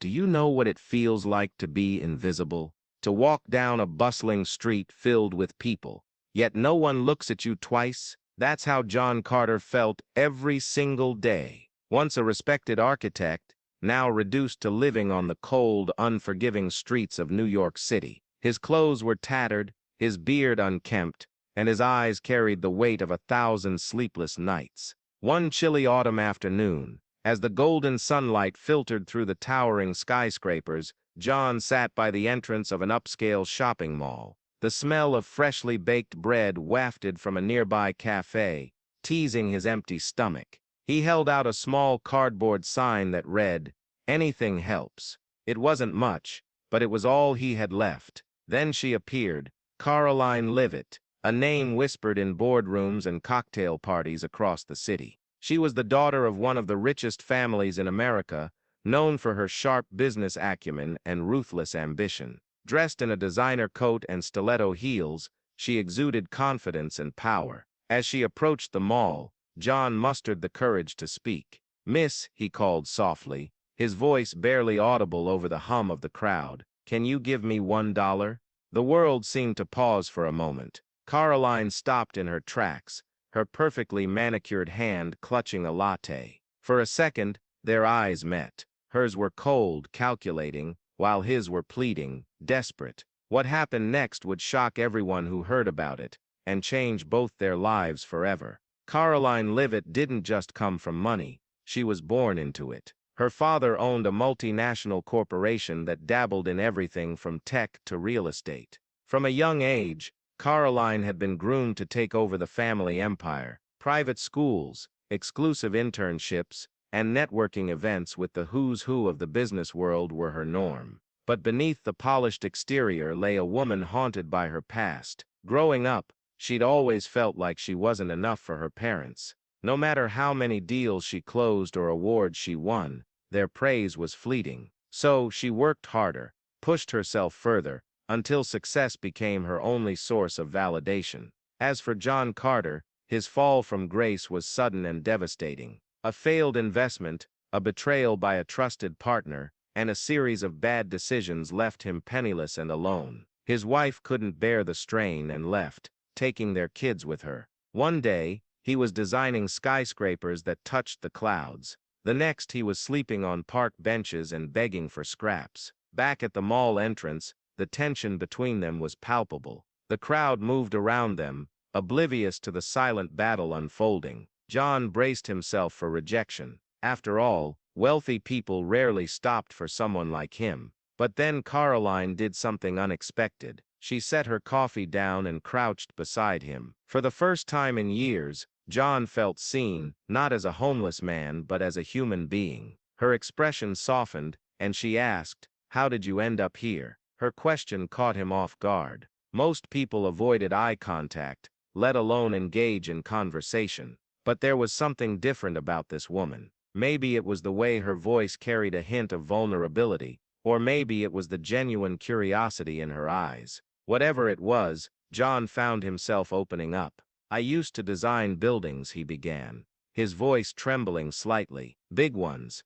Do you know what it feels like to be invisible? To walk down a bustling street filled with people, yet no one looks at you twice? That's how John Carter felt every single day. Once a respected architect, now reduced to living on the cold, unforgiving streets of New York City. His clothes were tattered, his beard unkempt, and his eyes carried the weight of 1,000 sleepless nights. One chilly autumn afternoon, as the golden sunlight filtered through the towering skyscrapers, John sat by the entrance of an upscale shopping mall. The smell of freshly baked bread wafted from a nearby café, teasing his empty stomach. He held out a small cardboard sign that read, "Anything helps." It wasn't much, but it was all he had left. Then she appeared, Karoline Leavitt, a name whispered in boardrooms and cocktail parties across the city. She was the daughter of one of the richest families in America, known for her sharp business acumen and ruthless ambition. Dressed in a designer coat and stiletto heels, she exuded confidence and power. As she approached the mall, John mustered the courage to speak. "Miss," he called softly, his voice barely audible over the hum of the crowd, "can you give me $1?" The world seemed to pause for a moment. Caroline stopped in her tracks, her perfectly manicured hand clutching a latte. For a second, their eyes met. Hers were cold, calculating, while his were pleading, desperate. What happened next would shock everyone who heard about it, and change both their lives forever. Karoline Leavitt didn't just come from money, she was born into it. Her father owned a multinational corporation that dabbled in everything from tech to real estate. From a young age, Caroline had been groomed to take over the family empire. Private schools, exclusive internships, and networking events with the who's who of the business world were her norm. But beneath the polished exterior lay a woman haunted by her past. Growing up, she'd always felt like she wasn't enough for her parents. No matter how many deals she closed or awards she won, their praise was fleeting. So she worked harder, pushed herself further, until success became her only source of validation. As for John Carter, his fall from grace was sudden and devastating. A failed investment, a betrayal by a trusted partner, and a series of bad decisions left him penniless and alone. His wife couldn't bear the strain and left, taking their kids with her. One day, he was designing skyscrapers that touched the clouds. The next, he was sleeping on park benches and begging for scraps. Back at the mall entrance, the tension between them was palpable. The crowd moved around them, oblivious to the silent battle unfolding. John braced himself for rejection. After all, wealthy people rarely stopped for someone like him. But then Caroline did something unexpected. She set her coffee down and crouched beside him. For the first time in years, John felt seen, not as a homeless man but as a human being. Her expression softened, and she asked, "How did you end up here?" Her question caught him off guard. Most people avoided eye contact, let alone engage in conversation. But there was something different about this woman. Maybe it was the way her voice carried a hint of vulnerability, or maybe it was the genuine curiosity in her eyes. Whatever it was, John found himself opening up. "I used to design buildings," he began, his voice trembling slightly. "Big ones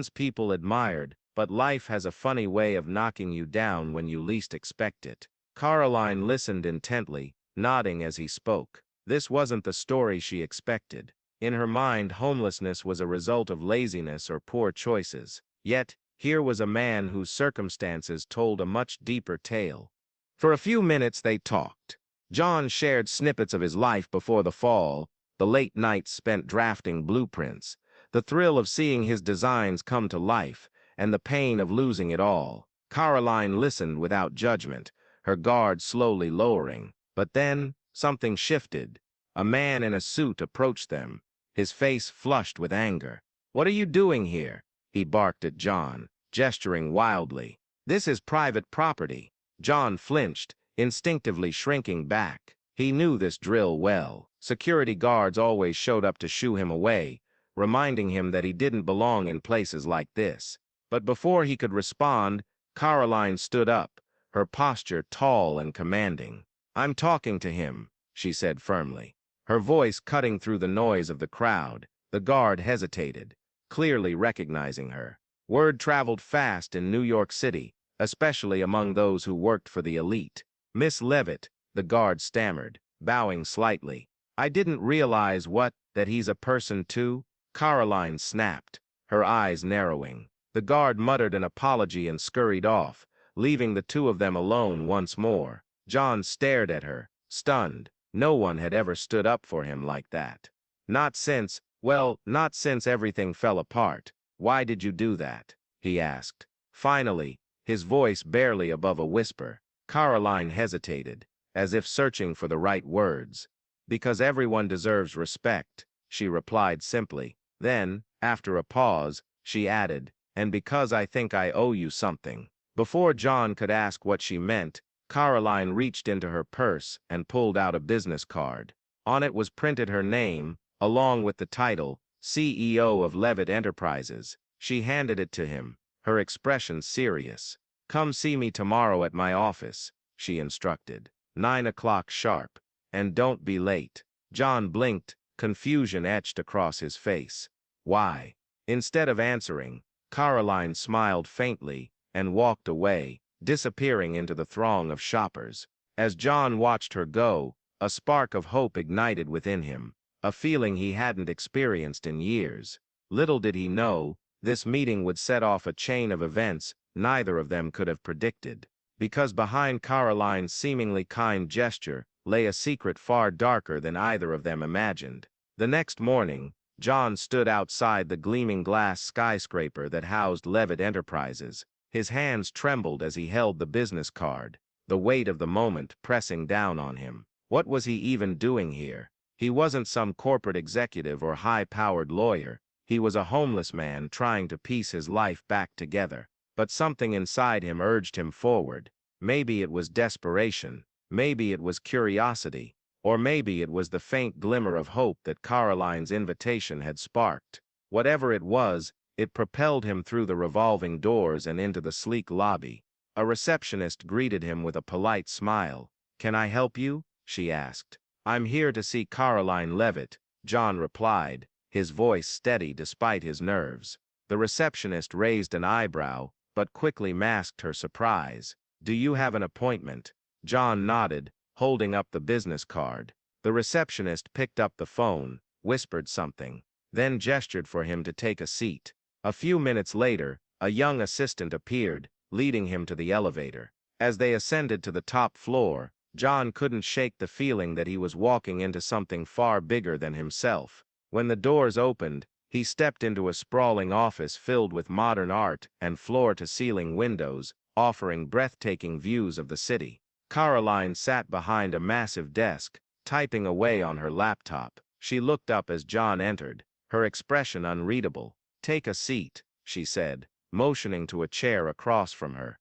people admired, but life has a funny way of knocking you down when you least expect it." Caroline listened intently, nodding as he spoke. This wasn't the story she expected. In her mind, homelessness was a result of laziness or poor choices. Yet, here was a man whose circumstances told a much deeper tale. For a few minutes they talked. John shared snippets of his life before the fall, the late nights spent drafting blueprints, the thrill of seeing his designs come to life, and the pain of losing it all. Caroline listened without judgment, her guard slowly lowering. But then, something shifted. A man in a suit approached them, his face flushed with anger. "What are you doing here?" he barked at John, gesturing wildly. "This is private property." John flinched, instinctively shrinking back. He knew this drill well. Security guards always showed up to shoo him away, reminding him that he didn't belong in places like this. But before he could respond, Caroline stood up, her posture tall and commanding. "I'm talking to him," she said firmly, her voice cutting through the noise of the crowd. The guard hesitated, clearly recognizing her. Word traveled fast in New York City, especially among those who worked for the elite. Miss Leavitt, the guard stammered, bowing slightly. I didn't realize that he's a person too? Karoline snapped, her eyes narrowing. The guard muttered an apology and scurried off, leaving the two of them alone once more. John stared at her, stunned. No one had ever stood up for him like that. Not since everything fell apart. Why did you do that? He asked. Finally, his voice barely above a whisper. Karoline hesitated, as if searching for the right words. Because everyone deserves respect, she replied simply. Then, after a pause, she added, and because I think I owe you something. Before John could ask what she meant, Karoline reached into her purse and pulled out a business card. On it was printed her name, along with the title, CEO of Leavitt Enterprises. She handed it to him, her expression serious. Come see me tomorrow at my office, she instructed. 9 o'clock sharp. And don't be late. John blinked, confusion etched across his face. Why? Instead of answering, Karoline smiled faintly and walked away, disappearing into the throng of shoppers. As John watched her go, a spark of hope ignited within him, a feeling he hadn't experienced in years. Little did he know, this meeting would set off a chain of events neither of them could have predicted. Because behind Karoline's seemingly kind gesture lay a secret far darker than either of them imagined. The next morning, John stood outside the gleaming glass skyscraper that housed Leavitt Enterprises. His hands trembled as he held the business card, the weight of the moment pressing down on him. What was he even doing here? He wasn't some corporate executive or high-powered lawyer. He was a homeless man trying to piece his life back together. But something inside him urged him forward. Maybe it was desperation, maybe it was curiosity, or maybe it was the faint glimmer of hope that Karoline's invitation had sparked. Whatever it was, it propelled him through the revolving doors and into the sleek lobby. A receptionist greeted him with a polite smile. "Can I help you?" she asked. "I'm here to see Karoline Leavitt," John replied, his voice steady despite his nerves. The receptionist raised an eyebrow, but quickly masked her surprise. "Do you have an appointment?" John nodded, holding up the business card. The receptionist picked up the phone, whispered something, then gestured for him to take a seat. A few minutes later, a young assistant appeared, leading him to the elevator. As they ascended to the top floor, John couldn't shake the feeling that he was walking into something far bigger than himself. When the doors opened, he stepped into a sprawling office filled with modern art and floor-to-ceiling windows, offering breathtaking views of the city. Karoline sat behind a massive desk, typing away on her laptop. She looked up as John entered, her expression unreadable. "Take a seat," she said, motioning to a chair across from her.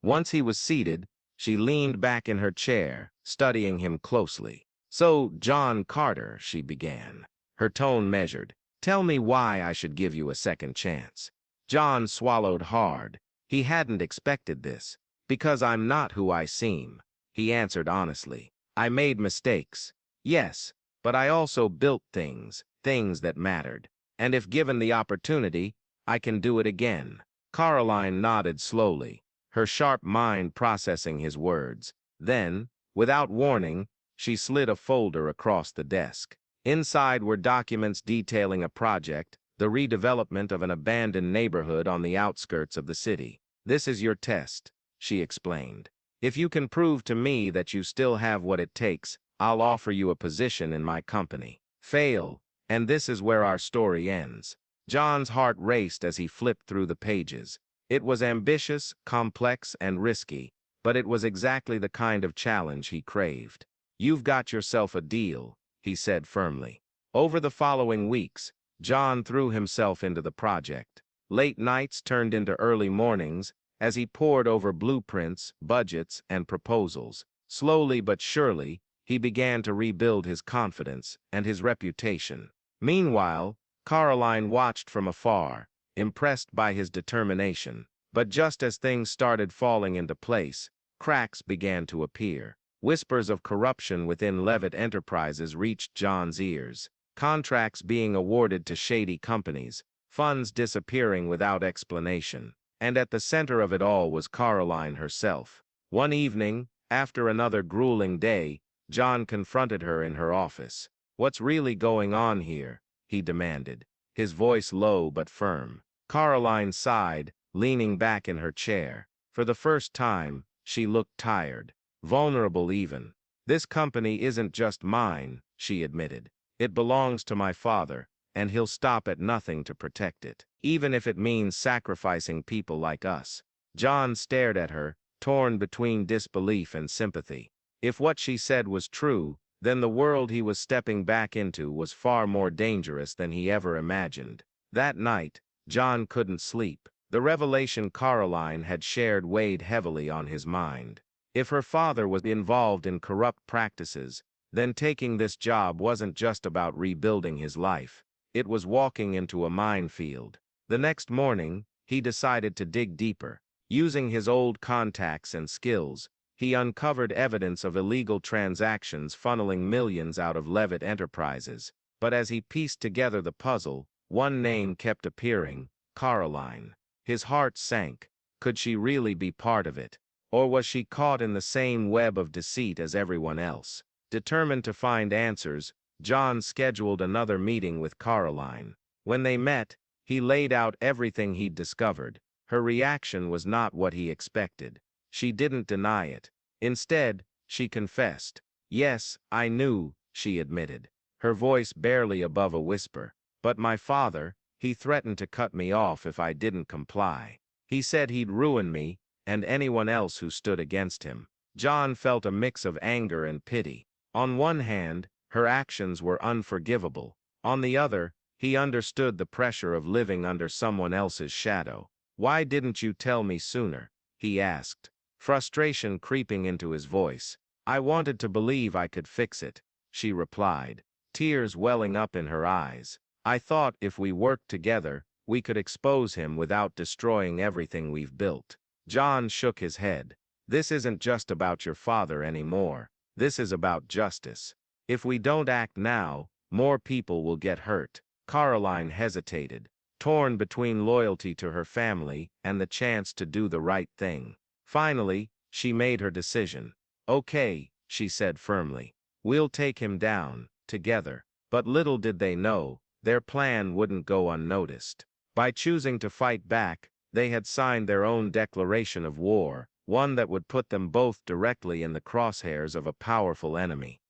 Once he was seated, she leaned back in her chair, studying him closely. "So, John Carter," she began, her tone measured, "tell me why I should give you a second chance." John swallowed hard. He hadn't expected this. "Because I'm not who I seem," he answered honestly. "I made mistakes. Yes, but I also built things that mattered. And if given the opportunity, I can do it again." Karoline nodded slowly, her sharp mind processing his words. Then, without warning, she slid a folder across the desk. Inside were documents detailing a project, the redevelopment of an abandoned neighborhood on the outskirts of the city. "This is your test," she explained. "If you can prove to me that you still have what it takes, I'll offer you a position in my company. Fail, and this is where our story ends." John's heart raced as he flipped through the pages. It was ambitious, complex, and risky, but it was exactly the kind of challenge he craved. "You've got yourself a deal," he said firmly. Over the following weeks, John threw himself into the project. Late nights turned into early mornings as he pored over blueprints, budgets, and proposals. Slowly but surely, he began to rebuild his confidence and his reputation. Meanwhile, Karoline watched from afar, impressed by his determination. But just as things started falling into place, cracks began to appear. Whispers of corruption within Leavitt Enterprises reached John's ears. Contracts being awarded to shady companies, funds disappearing without explanation. And at the center of it all was Karoline herself. One evening, after another grueling day, John confronted her in her office. "What's really going on here?" he demanded, his voice low but firm. Karoline sighed, leaning back in her chair. For the first time, she looked tired, vulnerable even. "This company isn't just mine," she admitted. "It belongs to my father, and he'll stop at nothing to protect it, even if it means sacrificing people like us." John stared at her, torn between disbelief and sympathy. If what she said was true, then the world he was stepping back into was far more dangerous than he ever imagined. That night, John couldn't sleep. The revelation Karoline had shared weighed heavily on his mind. If her father was involved in corrupt practices, then taking this job wasn't just about rebuilding his life. It was walking into a minefield. The next morning, he decided to dig deeper. Using his old contacts and skills, he uncovered evidence of illegal transactions funneling millions out of Leavitt Enterprises. But as he pieced together the puzzle, one name kept appearing: Karoline. His heart sank. Could she really be part of it? Or was she caught in the same web of deceit as everyone else? Determined to find answers, John scheduled another meeting with Karoline. When they met, he laid out everything he'd discovered. Her reaction was not what he expected. She didn't deny it. Instead, she confessed. "Yes, I knew," she admitted, her voice barely above a whisper. "But my father, he threatened to cut me off if I didn't comply. He said he'd ruin me, and anyone else who stood against him." John felt a mix of anger and pity. On one hand, her actions were unforgivable. On the other, he understood the pressure of living under someone else's shadow. "Why didn't you tell me sooner?" he asked, frustration creeping into his voice. "I wanted to believe I could fix it," she replied, tears welling up in her eyes. "I thought if we worked together, we could expose him without destroying everything we've built." John shook his head. "This isn't just about your father anymore. This is about justice. If we don't act now, more people will get hurt." Karoline hesitated, torn between loyalty to her family and the chance to do the right thing. Finally, she made her decision. "Okay," she said firmly. "We'll take him down, together." But little did they know, their plan wouldn't go unnoticed. By choosing to fight back, they had signed their own declaration of war, one that would put them both directly in the crosshairs of a powerful enemy.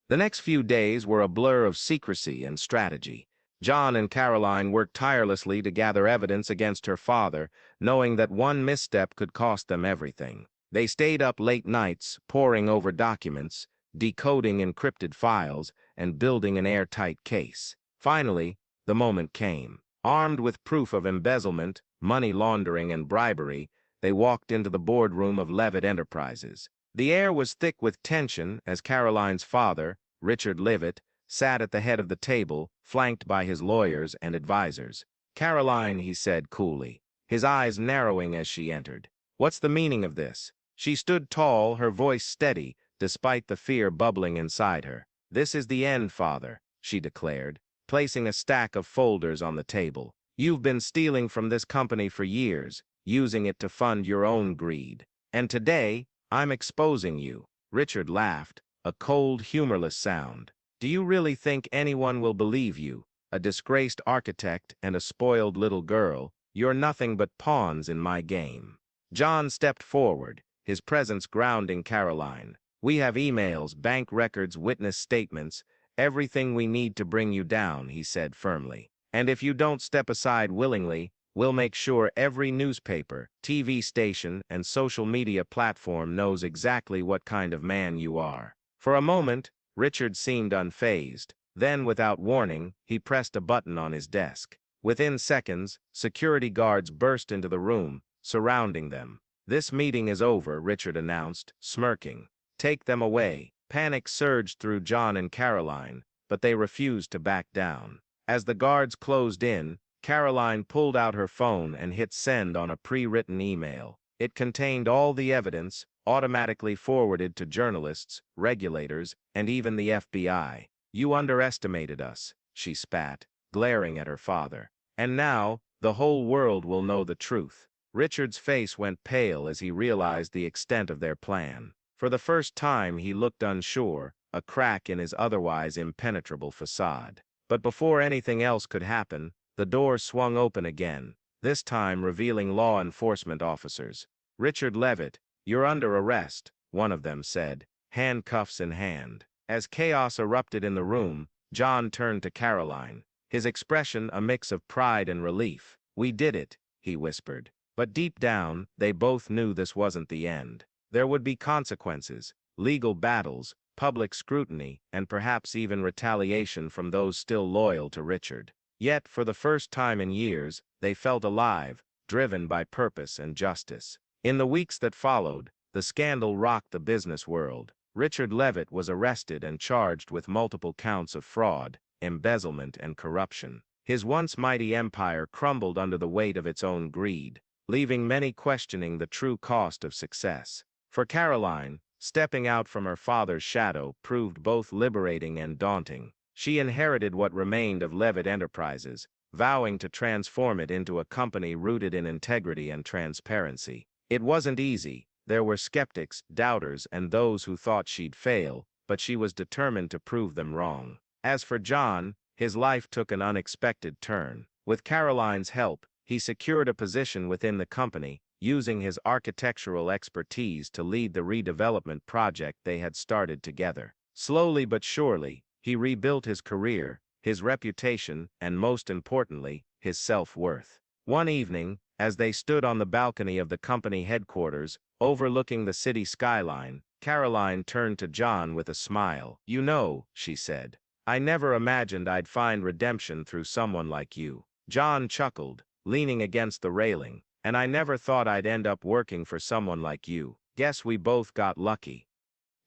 The next few days were a blur of secrecy and strategy. John and Karoline worked tirelessly to gather evidence against her father, knowing that one misstep could cost them everything. They stayed up late nights, poring over documents, decoding encrypted files, and building an airtight case. Finally, the moment came. Armed with proof of embezzlement, money laundering, and bribery, they walked into the boardroom of Leavitt Enterprises. The air was thick with tension as Karoline's father, Richard Leavitt, sat at the head of the table, flanked by his lawyers and advisors. "Karoline," he said coolly, his eyes narrowing as she entered. "What's the meaning of this?" She stood tall, her voice steady, despite the fear bubbling inside her. "This is the end, father," she declared, placing a stack of folders on the table. "You've been stealing from this company for years, using it to fund your own greed. And today, I'm exposing you." Richard laughed, a cold, humorless sound. "Do you really think anyone will believe you? A disgraced architect and a spoiled little girl, you're nothing but pawns in my game." John stepped forward, his presence grounding Karoline. "We have emails, bank records, witness statements, everything we need to bring you down," he said firmly. "And if you don't step aside willingly, we'll make sure every newspaper, TV station, and social media platform knows exactly what kind of man you are." For a moment, Richard seemed unfazed. Then, without warning, he pressed a button on his desk. Within seconds, security guards burst into the room, surrounding them. "This meeting is over," Richard announced, smirking. "Take them away." Panic surged through John and Karoline, but they refused to back down. As the guards closed in, Karoline pulled out her phone and hit send on a pre-written email. It contained all the evidence, automatically forwarded to journalists, regulators, and even the FBI. "You underestimated us," she spat, glaring at her father. And now, the whole world will know the truth. Richard's face went pale as he realized the extent of their plan. For the first time he looked unsure, a crack in his otherwise impenetrable facade. But before anything else could happen, the door swung open again, this time revealing law enforcement officers. "Richard Leavitt, you're under arrest," one of them said, handcuffs in hand. As chaos erupted in the room, John turned to Karoline, his expression a mix of pride and relief. "We did it," he whispered. But deep down, they both knew this wasn't the end. There would be consequences, legal battles, public scrutiny, and perhaps even retaliation from those still loyal to Richard. Yet, for the first time in years, they felt alive, driven by purpose and justice. In the weeks that followed, the scandal rocked the business world. Richard Leavitt was arrested and charged with multiple counts of fraud, embezzlement, and corruption. His once mighty empire crumbled under the weight of its own greed, leaving many questioning the true cost of success. For Karoline, stepping out from her father's shadow proved both liberating and daunting. She inherited what remained of Leavitt Enterprises, vowing to transform it into a company rooted in integrity and transparency. It wasn't easy. There were skeptics, doubters, and those who thought she'd fail, but she was determined to prove them wrong. As for John, his life took an unexpected turn. With Karoline's help, he secured a position within the company, using his architectural expertise to lead the redevelopment project they had started together. Slowly but surely, he rebuilt his career, his reputation, and most importantly, his self-worth. One evening, as they stood on the balcony of the company headquarters, overlooking the city skyline, Karoline turned to John with a smile. "You know," she said, "I never imagined I'd find redemption through someone like you." John chuckled, leaning against the railing. "And I never thought I'd end up working for someone like you. Guess we both got lucky."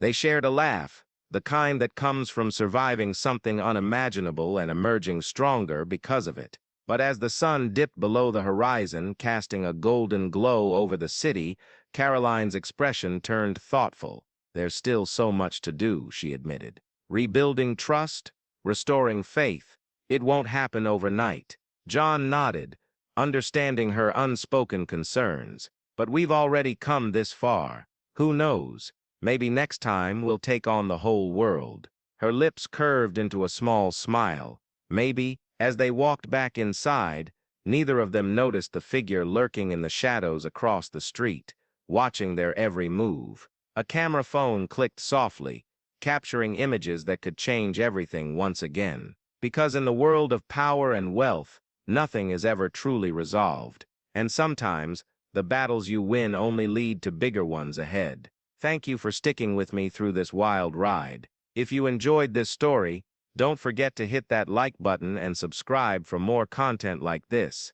They shared a laugh, the kind that comes from surviving something unimaginable and emerging stronger because of it. But as the sun dipped below the horizon, casting a golden glow over the city, Karoline's expression turned thoughtful. "There's still so much to do," she admitted. "Rebuilding trust, restoring faith. It won't happen overnight." John nodded, understanding her unspoken concerns. "But we've already come this far. Who knows? Maybe next time we'll take on the whole world." Her lips curved into a small smile. Maybe. As they walked back inside, neither of them noticed the figure lurking in the shadows across the street, watching their every move. A camera phone clicked softly, capturing images that could change everything once again. Because in the world of power and wealth, nothing is ever truly resolved, and sometimes the battles you win only lead to bigger ones ahead. Thank you for sticking with me through this wild ride. If you enjoyed this story, don't forget to hit that like button and subscribe for more content like this.